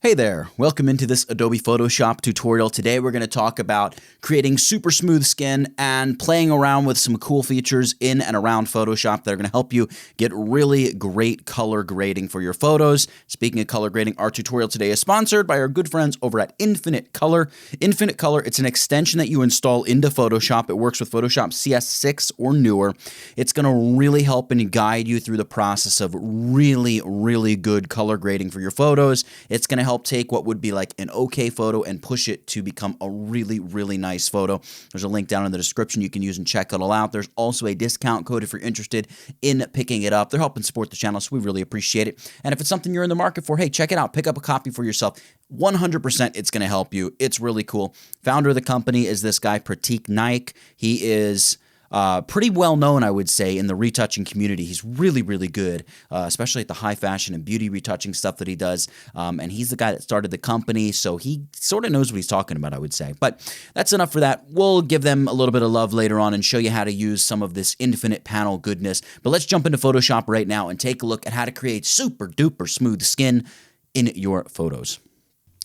Hey there, welcome into this Adobe Photoshop tutorial. Today we're going to talk about creating super smooth skin and playing around with some cool features in and around Photoshop that are going to help you get really great color grading for your photos. Speaking of color grading, our tutorial today is sponsored by our good friends over at Infinite Color. Infinite Color, it's an extension that you install into Photoshop. It works with Photoshop CS6 or newer. It's going to really help and guide you through the process of really good color grading for your photos. It's going to help take what would be like an okay photo and push it to become a really nice photo. There's a link down in the description you can use and check it all out. There's also a discount code if you're interested in picking it up. They're helping support the channel, so we really appreciate it. And if it's something you're in the market for, hey, check it out. Pick up a copy for yourself. 100% it's going to help you. It's really cool. Founder of the company is this guy, Pratik Naik. He is pretty well known, I would say, in the retouching community. He's really good, especially at the high fashion and beauty retouching stuff that he does. And he's the guy that started the company, so he sort of knows what he's talking about, I would say. But that's enough for that. We'll give them a little bit of love later on and show you how to use some of this infinite panel goodness. But let's jump into Photoshop right now and take a look at how to create super duper smooth skin in your photos.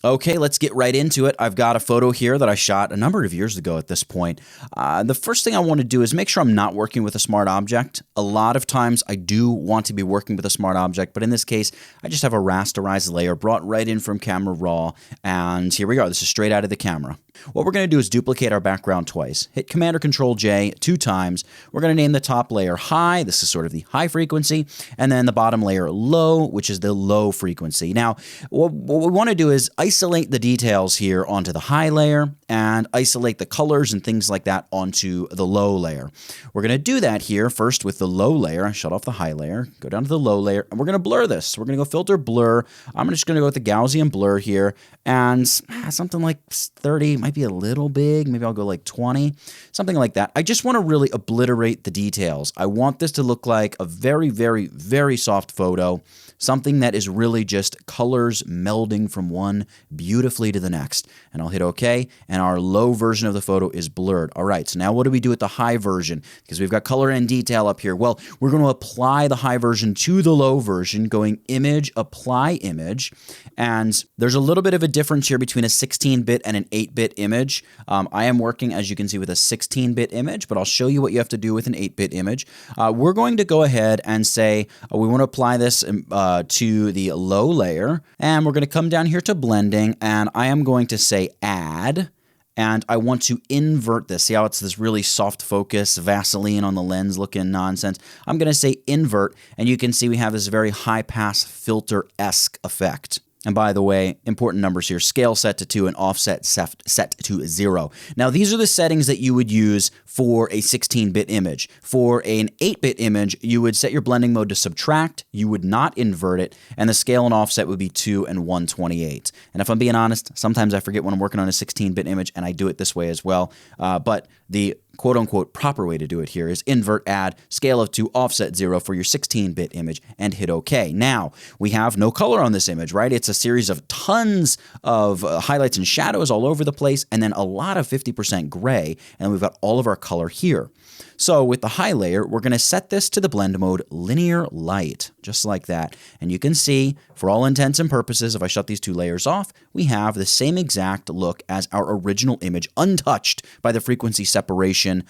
Okay, let's get right into it. I've got a photo here that I shot a number of years ago at this point. The first thing I want to do is make sure I'm not working with a smart object. A lot of times I do want to be working with a smart object, but in this case, I just have a rasterized layer brought right in from Camera Raw, and here we are. This is straight out of the camera. What we're going to do is duplicate our background twice. Hit Command or Control J 2 times. We're going to name the top layer high. This is sort of the high frequency. And then the bottom layer low, which is the low frequency. Now, what we want to do is isolate the details here onto the high layer and isolate the colors and things like that onto the low layer. We're going to do that here first with the low layer. Shut off the high layer, go down to the low layer, and we're going to blur this. We're going to go filter blur. I'm just going to go with the Gaussian blur here and something like 30, might be a little big. Maybe I'll go like 20, something like that. I just want to really obliterate the details. I want this to look like a very soft photo, something that is really just colors melding from one beautifully to the next. And I'll hit OK, and our low version of the photo is blurred. All right, so now what do we do with the high version? Because we've got color and detail up here. Well, we're going to apply the high version to the low version, going Image, Apply Image. And there's a little bit of a difference here between a 16-bit and an 8-bit image. I am working, as you can see, with a 16-bit image, but I'll show you what you have to do with an 8-bit image. We're going to go ahead and say we want to apply this to the low layer, and we're going to come down here to blending, and I am going to say add, and I want to invert this. See how it's this really soft focus, Vaseline on the lens looking nonsense? I'm going to say invert, and you can see we have this very high pass filter-esque effect. And by the way, important numbers here, scale set to 2 and offset set to 0. Now, these are the settings that you would use for a 16-bit image. For an 8-bit image, you would set your blending mode to subtract, you would not invert it, and the scale and offset would be 2 and 128. And if I'm being honest, sometimes I forget when I'm working on a 16-bit image, and I do it this way as well. But the quote-unquote proper way to do it here is invert, add, scale of 2, offset 0 for your 16-bit image, and hit OK. Now, we have no color on this image, right? It's a series of tons of highlights and shadows all over the place, and then a lot of 50% gray, and we've got all of our color here. So with the high layer, we're going to set this to the blend mode linear light, just like that. And you can see, for all intents and purposes, if I shut these 2 layers off, we have the same exact look as our original image, untouched by the frequency separation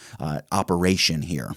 operation here.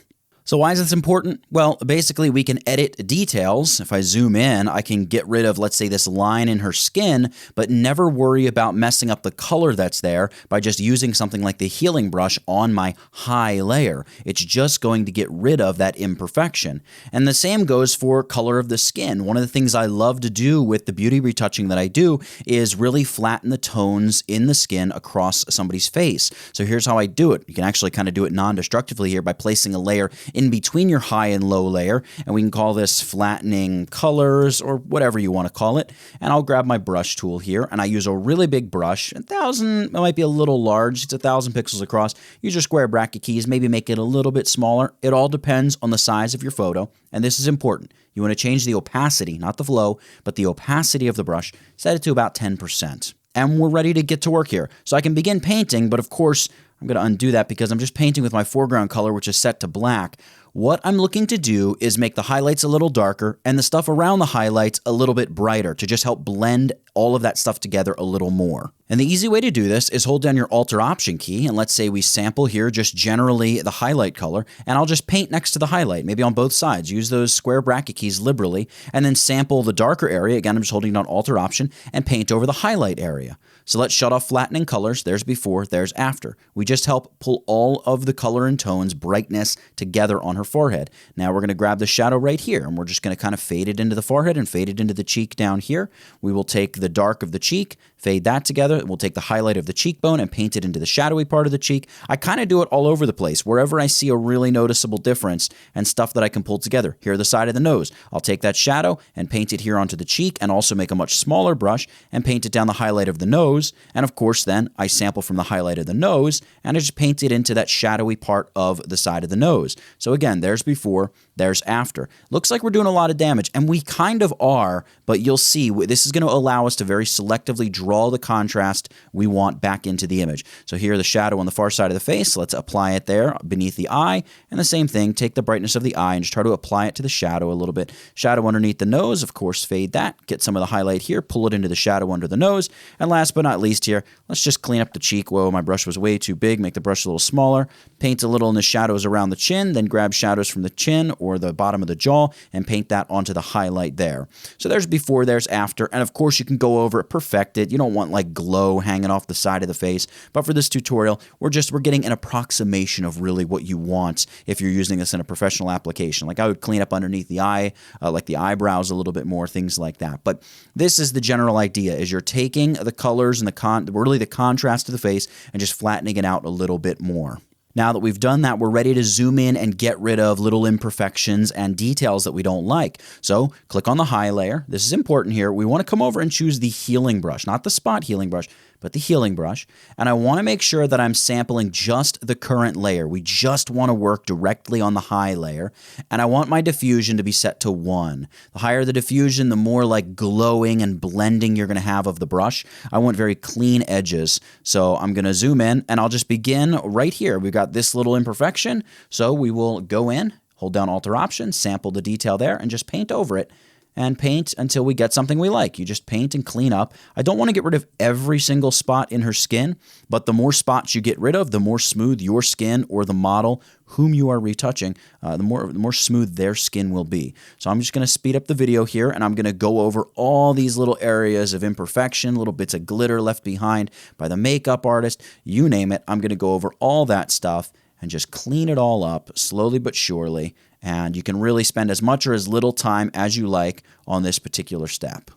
So why is this important? Well, basically we can edit details. If I zoom in, I can get rid of, let's say, this line in her skin, but never worry about messing up the color that's there by just using something like the healing brush on my high layer. It's just going to get rid of that imperfection. And the same goes for color of the skin. One of the things I love to do with the beauty retouching that I do is really flatten the tones in the skin across somebody's face. So here's how I do it. You can actually kind of do it non-destructively here by placing a layer in between your high and low layer, and we can call this flattening colors or whatever you want to call it. And I'll grab my brush tool here, and I use a really big brush. 1,000, it might be a little large. It's 1,000 pixels across. Use your square bracket keys, maybe make it a little bit smaller. It all depends on the size of your photo, and this is important. You want to change the opacity, not the flow, but the opacity of the brush. Set it to about 10%. And we're ready to get to work here. So I can begin painting, but of course, I'm going to undo that because I'm just painting with my foreground color, which is set to black. What I'm looking to do is make the highlights a little darker and the stuff around the highlights a little bit brighter to just help blend all of that stuff together a little more. And the easy way to do this is hold down your Alt or Option key, and let's say we sample here just generally the highlight color, and I'll just paint next to the highlight, maybe on both sides. Use those square bracket keys liberally, and then sample the darker area. Again, I'm just holding down Alt or Option, and paint over the highlight area. So let's shut off flattening colors. There's before, there's after. We just help pull all of the color and tones, brightness together on her forehead. Now we're going to grab the shadow right here, and we're just going to kind of fade it into the forehead and fade it into the cheek down here. We will take the dark of the cheek, fade that together. We'll take the highlight of the cheekbone and paint it into the shadowy part of the cheek. I kind of do it all over the place, wherever I see a really noticeable difference and stuff that I can pull together. Here, the side of the nose. I'll take that shadow and paint it here onto the cheek, and also make a much smaller brush and paint it down the highlight of the nose. And of course, then I sample from the highlight of the nose and I just paint it into that shadowy part of the side of the nose. So again, there's before, there's after. Looks like we're doing a lot of damage, and we kind of are, but you'll see this is going to allow us to very selectively draw the contrast we want back into the image. So here, the shadow on the far side of the face, let's apply it there beneath the eye, and the same thing, take the brightness of the eye and just try to apply it to the shadow a little bit. Shadow underneath the nose, of course, fade that, get some of the highlight here, pull it into the shadow under the nose, and last but not least here, let's just clean up the cheek. Whoa, my brush was way too big. Make the brush a little smaller. Paint a little in the shadows around the chin, then grab shadows from the chin or the bottom of the jaw and paint that onto the highlight there. So there's before, there's after, and of course you can go over it, perfect it. You don't want like glow hanging off the side of the face, but for this tutorial, we're getting an approximation of really what you want if you're using this in a professional application. Like I would clean up underneath the eye, like the eyebrows a little bit more, things like that. But this is the general idea, is you're taking the colors and the contrast of the face and just flattening it out a little bit more. Now that we've done that, we're ready to zoom in and get rid of little imperfections and details that we don't like. So click on the high layer. This is important here. We want to come over and choose the healing brush, not the spot healing brush, but the healing brush. And I want to make sure that I'm sampling just the current layer. We just want to work directly on the high layer. And I want my diffusion to be set to 1. The higher the diffusion, the more like glowing and blending you're going to have of the brush. I want very clean edges. So I'm going to zoom in and I'll just begin right here. We've got this little imperfection. So we will go in, hold down Alt or Option, sample the detail there, and just paint over it. And paint until we get something we like. You just paint and clean up. I don't want to get rid of every single spot in her skin, but the more spots you get rid of, the more smooth your skin or the model whom you are retouching, the more smooth their skin will be. So I'm just going to speed up the video here, and I'm going to go over all these little areas of imperfection, little bits of glitter left behind by the makeup artist, you name it. I'm going to go over all that stuff and just clean it all up slowly but surely. And you can really spend as much or as little time as you like on this particular step.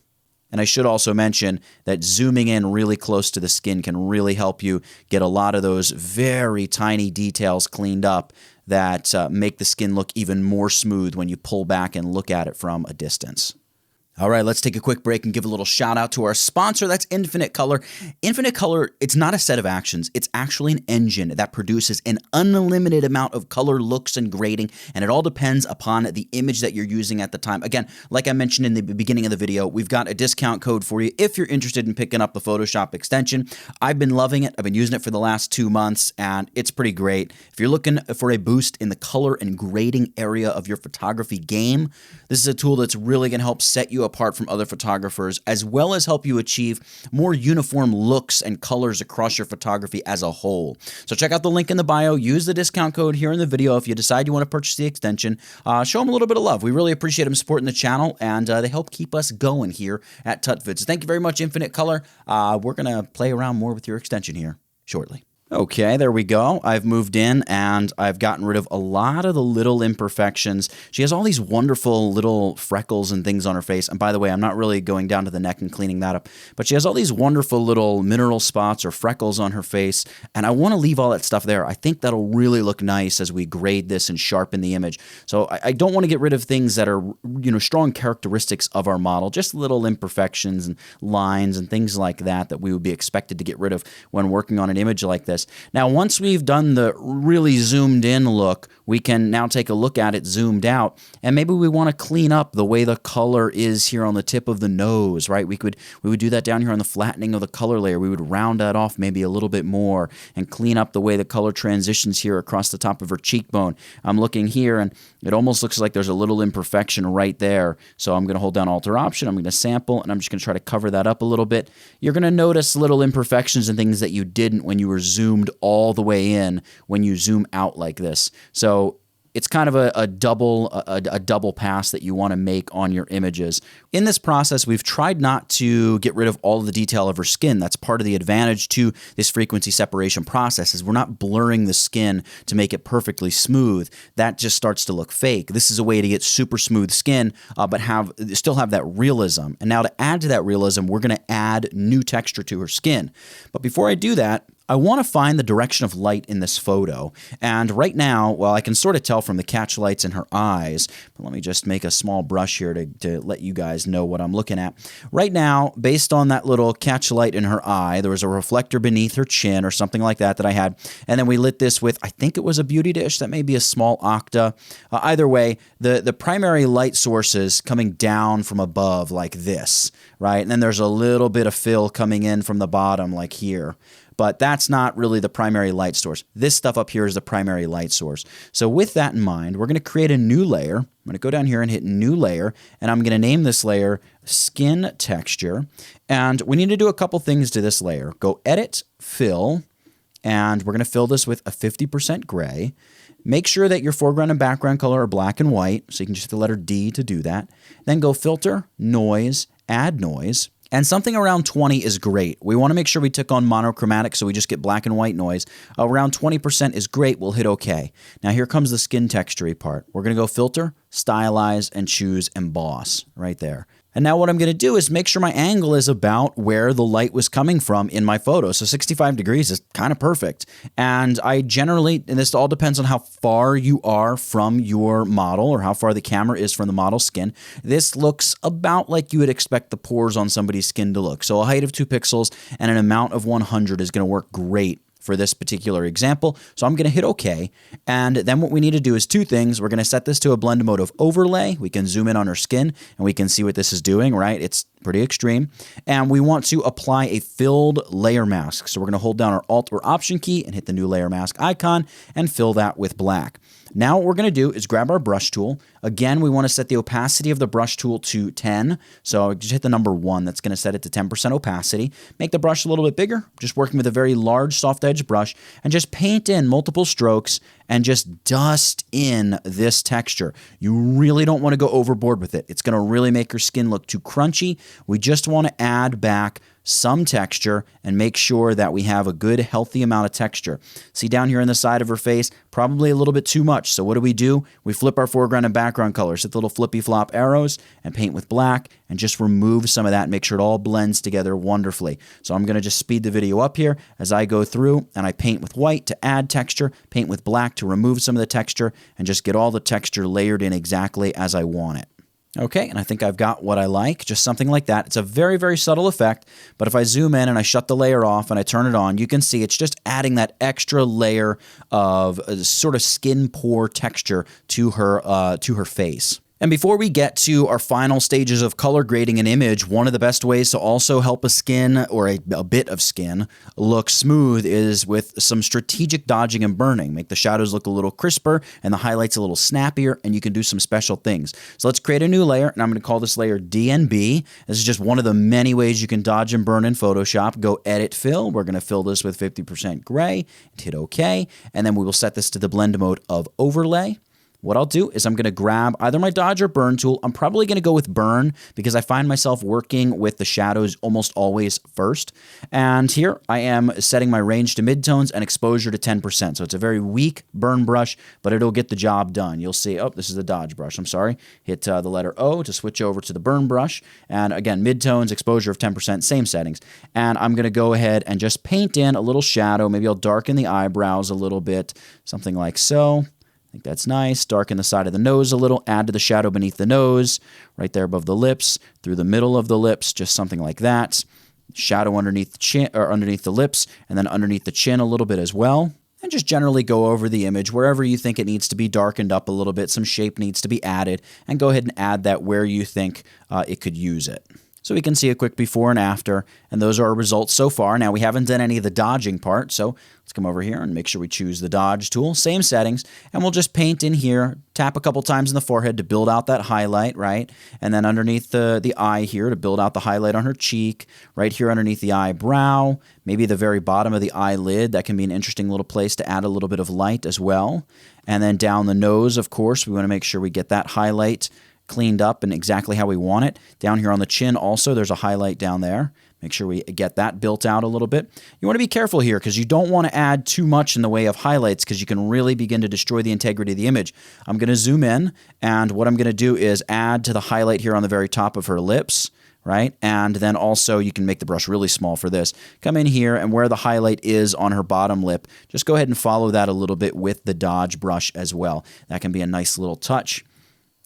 And I should also mention that zooming in really close to the skin can really help you get a lot of those very tiny details cleaned up that make the skin look even more smooth when you pull back and look at it from a distance. All right, let's take a quick break and give a little shout out to our sponsor. That's Infinite Color. Infinite Color, it's not a set of actions. It's actually an engine that produces an unlimited amount of color, looks, and grading, and it all depends upon the image that you're using at the time. Again, like I mentioned in the beginning of the video, we've got a discount code for you if you're interested in picking up the Photoshop extension. I've been loving it. I've been using it for the last 2 months, and it's pretty great. If you're looking for a boost in the color and grading area of your photography game, this is a tool that's really going to help set you apart from other photographers, as well as help you achieve more uniform looks and colors across your photography as a whole. So check out the link in the bio, use the discount code here in the video if you decide you want to purchase the extension. Show them a little bit of love. We really appreciate them supporting the channel, and they help keep us going here at tutvid. So thank you very much, Infinite Color. We're going to play around more with your extension here shortly. Okay, there we go. I've moved in and I've gotten rid of a lot of the little imperfections. She has all these wonderful little freckles and things on her face. And by the way, I'm not really going down to the neck and cleaning that up, but she has all these wonderful little mineral spots or freckles on her face. And I want to leave all that stuff there. I think that'll really look nice as we grade this and sharpen the image. So I don't want to get rid of things that are, strong characteristics of our model, just little imperfections and lines and things like that we would be expected to get rid of when working on an image like this. this. Now, once we've done the really zoomed in look, we can now take a look at it zoomed out, and maybe we want to clean up the way the color is here on the tip of the nose, right? We would do that down here on the flattening of the color layer. We would round that off maybe a little bit more and clean up the way the color transitions here across the top of her cheekbone. I'm looking here, and it almost looks like there's a little imperfection right there. So I'm going to hold down Alt-Option, I'm going to sample, and I'm just going to try to cover that up a little bit. You're going to notice little imperfections and things that you didn't when you were zoomed all the way in when you zoom out like this. So it's kind of a double pass that you want to make on your images. In this process, we've tried not to get rid of all of the detail of her skin. That's part of the advantage to this frequency separation process, is we're not blurring the skin to make it perfectly smooth. That just starts to look fake. This is a way to get super smooth skin, but still have that realism. And now to add to that realism, we're going to add new texture to her skin. But before I do that, I want to find the direction of light in this photo. And right now, well, I can sort of tell from the catch lights in her eyes, but let me just make a small brush here to let you guys know what I'm looking at. Right now, based on that little catch light in her eye, there was a reflector beneath her chin or something like that I had. And then we lit this with, I think it was a beauty dish, that may be a small octa. Either way, the primary light source is coming down from above like this, right? And then there's a little bit of fill coming in from the bottom like here. But that's not really the primary light source. This stuff up here is the primary light source. So with that in mind, we're going to create a new layer. I'm going to go down here and hit New Layer, and I'm going to name this layer Skin Texture. And we need to do a couple things to this layer. Go Edit, Fill, and we're going to fill this with a 50% gray. Make sure that your foreground and background color are black and white, so you can just hit the letter D to do that. Then go Filter, Noise, Add Noise. And something around 20 is great. We want to make sure we tick on monochromatic so we just get black and white noise. Around 20% is great. We'll hit OK. Now here comes the skin texture part. We're going to go Filter, Stylize, and choose Emboss right there. And now what I'm going to do is make sure my angle is about where the light was coming from in my photo. So 65 degrees is kind of perfect. And I generally, and this all depends on how far you are from your model or how far the camera is from the model's skin. This looks about like you would expect the pores on somebody's skin to look. So a height of 2 pixels and an amount of 100 is going to work great for this particular example. So I'm going to hit OK. And then what we need to do is two things. We're going to set this to a blend mode of overlay. We can zoom in on her skin and we can see what this is doing, right? It's pretty extreme. And we want to apply a filled layer mask. So we're going to hold down our Alt or Option key and hit the new layer mask icon and fill that with black. Now what we're going to do is grab our brush tool. Again, we want to set the opacity of the brush tool to 10. So just hit the number 1. That's going to set it to 10% opacity. Make the brush a little bit bigger, just working with a very large soft edge brush, and just paint in multiple strokes and just dust in this texture. You really don't want to go overboard with it. It's going to really make your skin look too crunchy. We just want to add back some texture and make sure that we have a good healthy amount of texture. See down here in the side of her face, probably a little bit too much. So what do? We flip our foreground and background colors, hit the little flippy flop arrows and paint with black and just remove some of that and make sure it all blends together wonderfully. So I'm going to just speed the video up here as I go through and I paint with white to add texture, paint with black to remove some of the texture, and just get all the texture layered in exactly as I want it. Okay, and I think I've got what I like, just something like that. It's a very, very subtle effect, but if I zoom in and I shut the layer off and I turn it on, you can see it's just adding that extra layer of sort of skin pore texture to her face. And before we get to our final stages of color grading an image, one of the best ways to also help a skin or a bit of skin look smooth is with some strategic dodging and burning. Make the shadows look a little crisper and the highlights a little snappier, and you can do some special things. So let's create a new layer, and I'm going to call this layer DNB. This is just one of the many ways you can dodge and burn in Photoshop. Go Edit Fill. We're going to fill this with 50% gray and hit OK. And then we will set this to the blend mode of overlay. What I'll do is I'm going to grab either my dodge or burn tool. I'm probably going to go with burn because I find myself working with the shadows almost always first. And here I am setting my range to midtones and exposure to 10%. So it's a very weak burn brush, but it'll get the job done. You'll see, oh, this is the dodge brush. I'm sorry. Hit the letter O to switch over to the burn brush. And again, midtones, exposure of 10%, same settings. And I'm going to go ahead and just paint in a little shadow. Maybe I'll darken the eyebrows a little bit, something like so. I think that's nice. Darken the side of the nose a little. Add to the shadow beneath the nose, right there above the lips, through the middle of the lips, just something like that. shadow underneath the chin, or underneath the lips, and then underneath the chin a little bit as well. And just generally go over the image wherever you think it needs to be darkened up a little bit, some shape needs to be added, and go ahead and add that where you think it could use it. So we can see a quick before and after, and those are our results so far. Now we haven't done any of the dodging part, so let's come over here and make sure we choose the dodge tool, same settings, and we'll just paint in here, tap a couple times in the forehead to build out that highlight, right? And then underneath the eye here to build out the highlight on her cheek, right here underneath the eyebrow, maybe the very bottom of the eyelid. That can be an interesting little place to add a little bit of light as well. And then down the nose, of course, we want to make sure we get that highlight cleaned up and exactly how we want it. Down here on the chin also, there's a highlight down there. Make sure we get that built out a little bit. You want to be careful here because you don't want to add too much in the way of highlights because you can really begin to destroy the integrity of the image. I'm going to zoom in, and what I'm going to do is add to the highlight here on the very top of her lips, right? And then also you can make the brush really small for this. Come in here, and where the highlight is on her bottom lip, just go ahead and follow that a little bit with the dodge brush as well. That can be a nice little touch.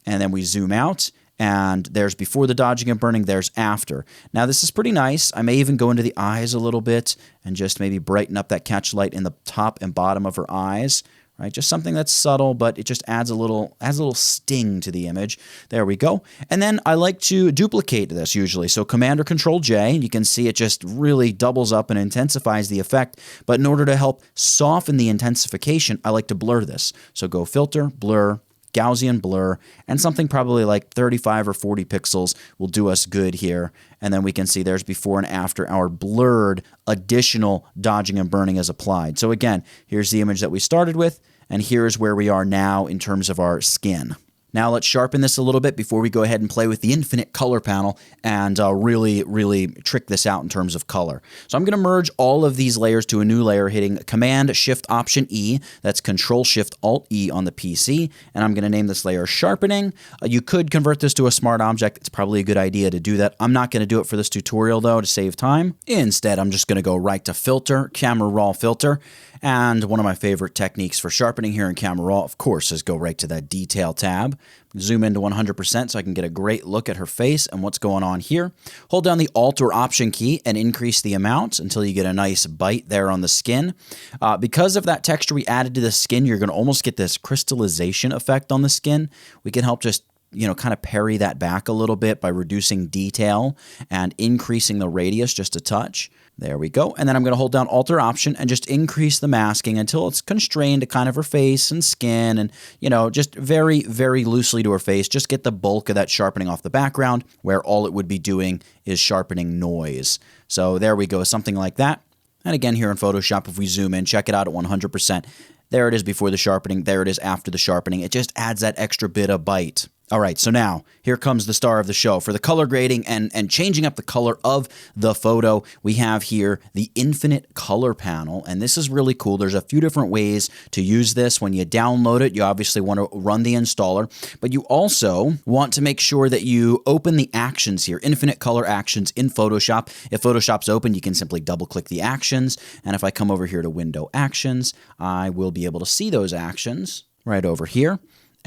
And then we zoom out, and there's before the dodging and burning, there's after. Now this is pretty nice. I may even go into the eyes a little bit and just maybe brighten up that catch light in the top and bottom of her eyes, right? Just something that's subtle, but it just adds a little sting to the image. There we go. And then I like to duplicate this usually. So Command or Control J, and you can see it just really doubles up and intensifies the effect. But in order to help soften the intensification, I like to blur this. So go Filter, Blur, Gaussian blur, and something probably like 35 or 40 pixels will do us good here. And then we can see there's before and after our blurred additional dodging and burning is applied. So again, here's the image that we started with, and here's where we are now in terms of our skin. Now let's sharpen this a little bit before we go ahead and play with the infinite color panel and really trick this out in terms of color. So I'm going to merge all of these layers to a new layer hitting Command-Shift-Option-E. That's Control-Shift-Alt-E on the PC. And I'm going to name this layer Sharpening. You could convert this to a smart object. It's probably a good idea to do that. I'm not going to do it for this tutorial though to save time. Instead, I'm just going to go right to Filter, Camera Raw Filter. And one of my favorite techniques for sharpening here in Camera Raw, of course, is go right to that Detail tab. Zoom into 100% so I can get a great look at her face and what's going on here. Hold down the Alt or Option key and increase the amount until you get a nice bite there on the skin. Because of that texture we added to the skin, you're going to almost get this crystallization effect on the skin. We can help just kind of parry that back a little bit by reducing detail and increasing the radius just a touch. There we go. And then I'm going to hold down Alt or Option and just increase the masking until it's constrained to kind of her face and skin and, just very, very loosely to her face. Just get the bulk of that sharpening off the background where all it would be doing is sharpening noise. So there we go, something like that. And again, here in Photoshop, if we zoom in, check it out at 100%. There it is before the sharpening. There it is after the sharpening. It just adds that extra bit of bite. All right, so now here comes the star of the show. For the color grading and changing up the color of the photo, we have here the infinite color panel, and this is really cool. There's a few different ways to use this. When you download it, you obviously want to run the installer, but you also want to make sure that you open the actions here, infinite color actions in Photoshop. If Photoshop's open, you can simply double-click the actions, and if I come over here to Window Actions, I will be able to see those actions right over here.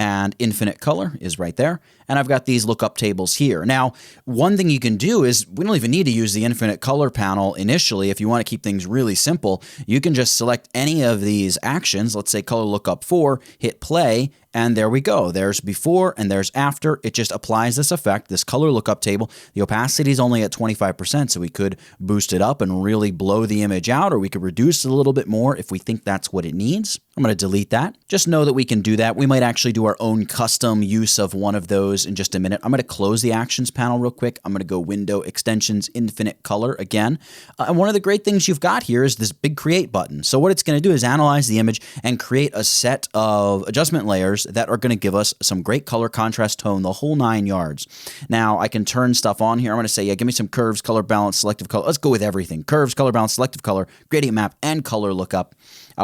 And infinite color is right there. And I've got these lookup tables here. Now, one thing you can do is we don't even need to use the infinite color panel initially. If you want to keep things really simple, you can just select any of these actions. Let's say color lookup 4, hit play, and there we go. There's before and there's after. It just applies this effect, this color lookup table. The opacity is only at 25%, so we could boost it up and really blow the image out, or we could reduce it a little bit more if we think that's what it needs. I'm going to delete that. Just know that we can do that. We might actually do our own custom use of one of those in just a minute. I'm going to close the actions panel real quick. I'm going to go Window, Extensions, Infinite Color again. And one of the great things you've got here is this big Create button. So what it's going to do is analyze the image and create a set of adjustment layers that are going to give us some great color, contrast, tone, the whole 9 yards. Now, I can turn stuff on here. I'm going to say, yeah, give me some curves, color balance, selective color. Let's go with everything. Curves, color balance, selective color, gradient map, and color lookup.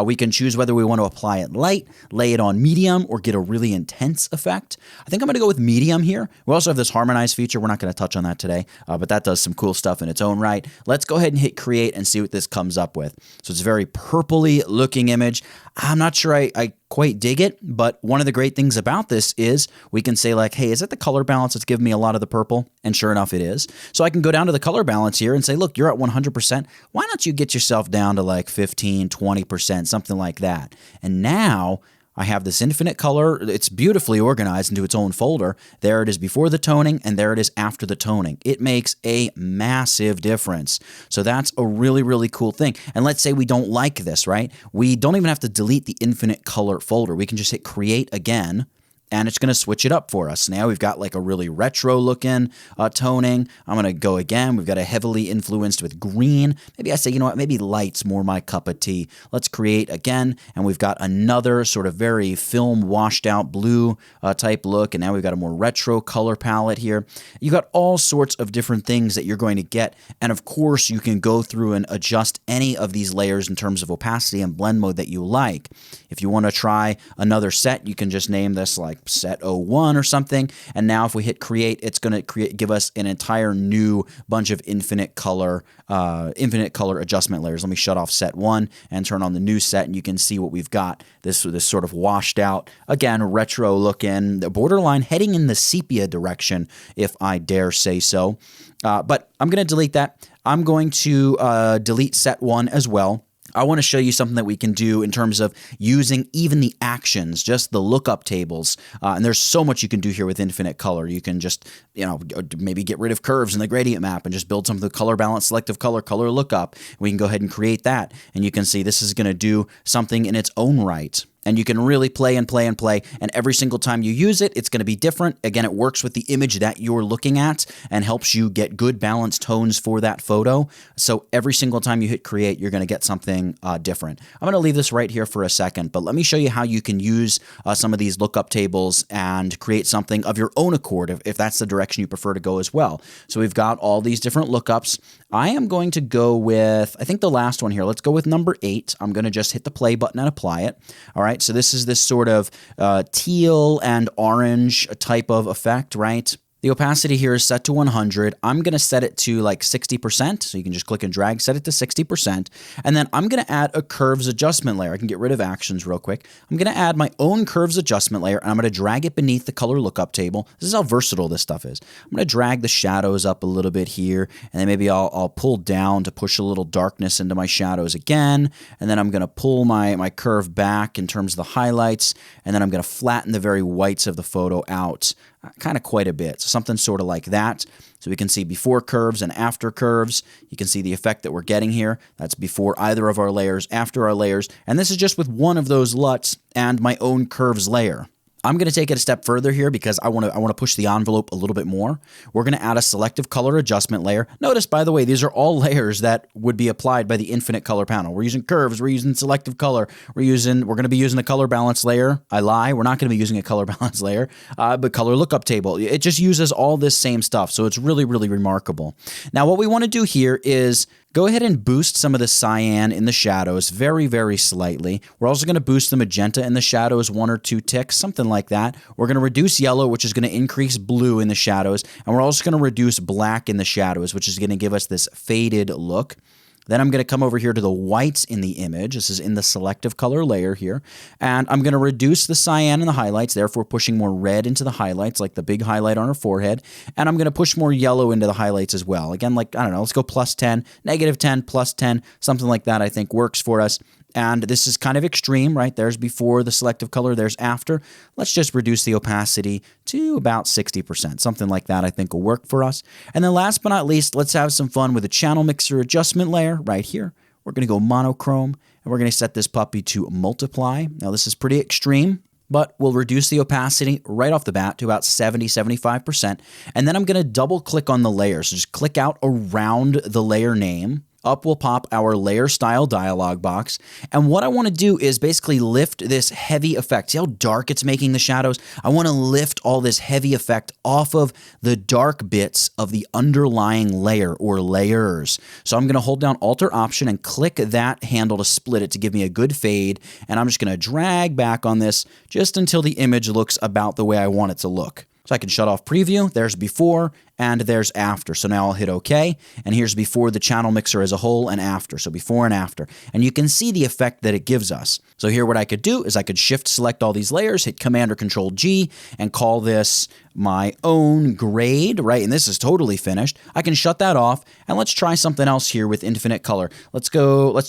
We can choose whether we want to apply it light, lay it on medium, or get a really intense effect. I think I'm going to go with medium medium here. We also have this harmonize feature. We're not going to touch on that today, but that does some cool stuff in its own right. Let's go ahead and hit create and see what this comes up with. So it's a very purpley looking image. I'm not sure I quite dig it, but one of the great things about this is we can say like, hey, is it the color balance that's giving me a lot of the purple? And sure enough, it is. So I can go down to the color balance here and say, look, you're at 100%. Why don't you get yourself down to like 15, 20%, something like that? And now I have this infinite color. It's beautifully organized into its own folder. There it is before the toning, and there it is after the toning. It makes a massive difference. So that's a really, really cool thing. And let's say we don't like this, right? We don't even have to delete the infinite color folder. We can just hit create again, and it's going to switch it up for us. Now we've got like a really retro looking toning. I'm going to go again. We've got a heavily influenced with green. Maybe I say, you know what, maybe light's more my cup of tea. Let's create again. And we've got another sort of very film washed out blue type look. And now we've got a more retro color palette here. You got all sorts of different things that you're going to get. And of course, you can go through and adjust any of these layers in terms of opacity and blend mode that you like. If you want to try another set, you can just name this like set 01 or something. And now if we hit create, it's going to give us an entire new bunch of infinite color adjustment layers. Let me shut off set 1 and turn on the new set, and you can see what we've got. This sort of washed out, again, retro looking, the borderline heading in the sepia direction, if I dare say so. But I'm going to delete that. I'm going to delete set 1 as well. I want to show you something that we can do in terms of using even the actions, just the lookup tables. And there's so much you can do here with infinite color. You can just, maybe get rid of curves in the gradient map and just build some of the color balance, selective color lookup. We can go ahead and create that. And you can see this is going to do something in its own right. And you can really play and play and play, and every single time you use it, it's going to be different. Again, it works with the image that you're looking at and helps you get good balanced tones for that photo. So every single time you hit create, you're going to get something different. I'm going to leave this right here for a second, but let me show you how you can use some of these lookup tables and create something of your own accord if that's the direction you prefer to go as well. So we've got all these different lookups. I am going to go with, I think the last one here. Let's go with number 8. I'm going to just hit the play button and apply it. All right. So this is this sort of teal and orange type of effect, right? The opacity here is set to 100. I'm going to set it to like 60%. So you can just click and drag, set it to 60%. And then I'm going to add a curves adjustment layer. I can get rid of actions real quick. I'm going to add my own curves adjustment layer, and I'm going to drag it beneath the color lookup table. This is how versatile this stuff is. I'm going to drag the shadows up a little bit here, and then maybe I'll pull down to push a little darkness into my shadows again. And then I'm going to pull my curve back in terms of the highlights, and then I'm going to flatten the very whites of the photo out kind of quite a bit. So something sort of like that. So we can see before curves and after curves. You can see the effect that we're getting here. That's before either of our layers, after our layers. And this is just with one of those LUTs and my own curves layer. I'm going to take it a step further here because I want to push the envelope a little bit more. We're going to add a selective color adjustment layer. Notice, by the way, these are all layers that would be applied by the infinite color panel. We're using curves. We're using selective color. We're going to be using the color balance layer. I lie. We're not going to be using a color balance layer, but color lookup table. It just uses all this same stuff. So it's really, really remarkable. Now, what we want to do here is go ahead and boost some of the cyan in the shadows very, very slightly. We're also going to boost the magenta in the shadows 1 or 2 ticks, something like that. We're going to reduce yellow, which is going to increase blue in the shadows. And we're also going to reduce black in the shadows, which is going to give us this faded look. Then I'm going to come over here to the whites in the image. This is in the selective color layer here. And I'm going to reduce the cyan in the highlights, therefore pushing more red into the highlights, like the big highlight on our forehead. And I'm going to push more yellow into the highlights as well. Again, like, I don't know, let's go +10, -10, +10, something like that I think works for us. And this is kind of extreme, right? There's before the selective color, there's after. Let's just reduce the opacity to about 60%. Something like that I think will work for us. And then last but not least, let's have some fun with the channel mixer adjustment layer right here. We're going to go monochrome, and we're going to set this puppy to multiply. Now this is pretty extreme, but we'll reduce the opacity right off the bat to about 70-75%. And then I'm going to double click on the layer. So just click out around the layer name. Up will pop our layer style dialog box. And what I want to do is basically lift this heavy effect. See how dark it's making the shadows? I want to lift all this heavy effect off of the dark bits of the underlying layer or layers. So I'm going to hold down Alt or Option and click that handle to split it to give me a good fade. And I'm just going to drag back on this just until the image looks about the way I want it to look. So I can shut off preview. There's before and there's after. So now I'll hit OK. And here's before the channel mixer as a whole and after. So before and after. And you can see the effect that it gives us. So here what I could do is I could shift select all these layers, hit Command or Control G, and call this my own grade, right? And this is totally finished. I can shut that off, and let's try something else here with infinite color. Let's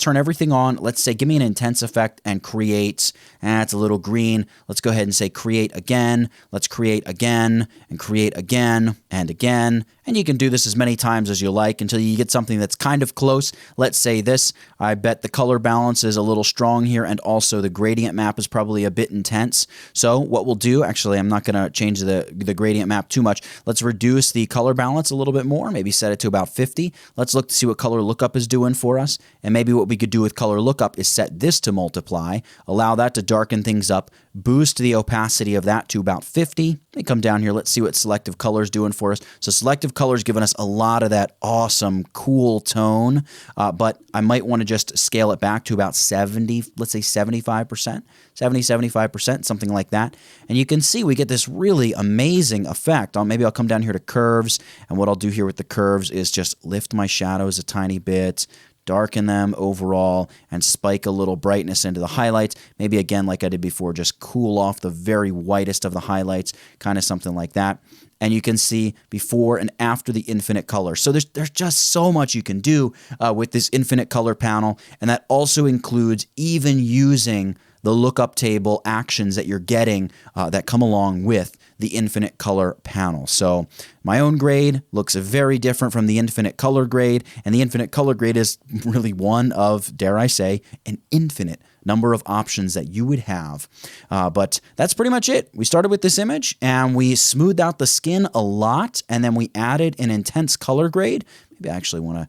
turn everything on. Let's say, give me an intense effect and create, it's a little green. Let's go ahead and say create again. Let's create again and create again and again. And you can do this as many times as you like until you get something that's kind of close. Let's say this. I bet the color balance is a little strong here, and also the gradient map is probably a bit intense. So what we'll do, actually, I'm not going to change the gradient map too much. Let's reduce the color balance a little bit more, maybe set it to about 50. Let's look to see what color lookup is doing for us. And maybe what we could do with color lookup is set this to multiply, allow that to darken things up, boost the opacity of that to about 50. Let me come down here. Let's see what selective color is doing for us. So selective color is giving us a lot of that awesome, cool tone, but I might want to just scale it back to about 70, let's say 75%, 75%, something like that. And you can see we get this really amazing effect. Maybe I'll come down here to curves, and what I'll do here with the curves is just lift my shadows a tiny bit, darken them overall, and spike a little brightness into the highlights. Maybe again, like I did before, just cool off the very whitest of the highlights, kind of something like that. And you can see before and after the infinite color. So there's just so much you can do with this infinite color panel, and that also includes even using the lookup table actions that you're getting that come along with the infinite color panel. So my own grade looks very different from the infinite color grade, and the infinite color grade is really one of, dare I say, an infinite number of options that you would have. But that's pretty much it. We started with this image, and we smoothed out the skin a lot, and then we added an intense color grade. Maybe I actually want to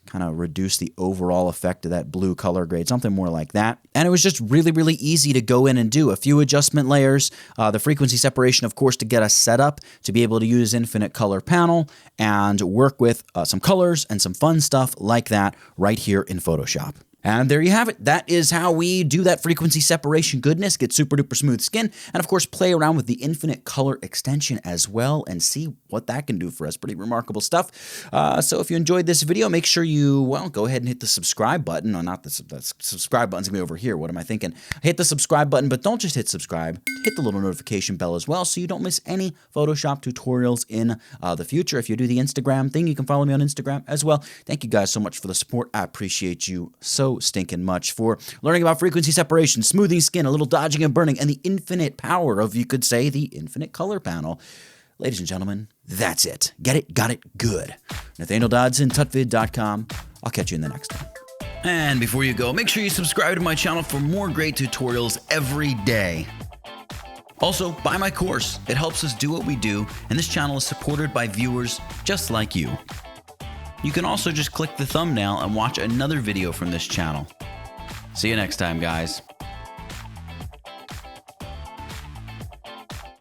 kind of reduce the overall effect of that blue color grade, something more like that. And it was just really, really easy to go in and do a few adjustment layers, the frequency separation, of course, to get us set up to be able to use infinite color panel and work with some colors and some fun stuff like that right here in Photoshop. And there you have it. That is how we do that frequency separation goodness, get super duper smooth skin, and of course play around with the infinite color extension as well and see what that can do for us. Pretty remarkable stuff. So if you enjoyed this video, make sure you, well, go ahead and hit the subscribe button. No, not the subscribe button's gonna be over here. What am I thinking? Hit the subscribe button, but don't just hit subscribe. Hit the little notification bell as well so you don't miss any Photoshop tutorials in the future. If you do the Instagram thing, you can follow me on Instagram as well. Thank you guys so much for the support. I appreciate you so stinking much for learning about frequency separation, smoothing skin, a little dodging and burning, and the infinite power of, you could say, the infinite color panel. Ladies and gentlemen, that's it. Get it, got it, good. Nathaniel Dodson, tutvid.com. I'll catch you in the next one. And before you go, make sure you subscribe to my channel for more great tutorials every day. Also, buy my course. It helps us do what we do, and this channel is supported by viewers just like you. You can also just click the thumbnail and watch another video from this channel. See you next time, guys.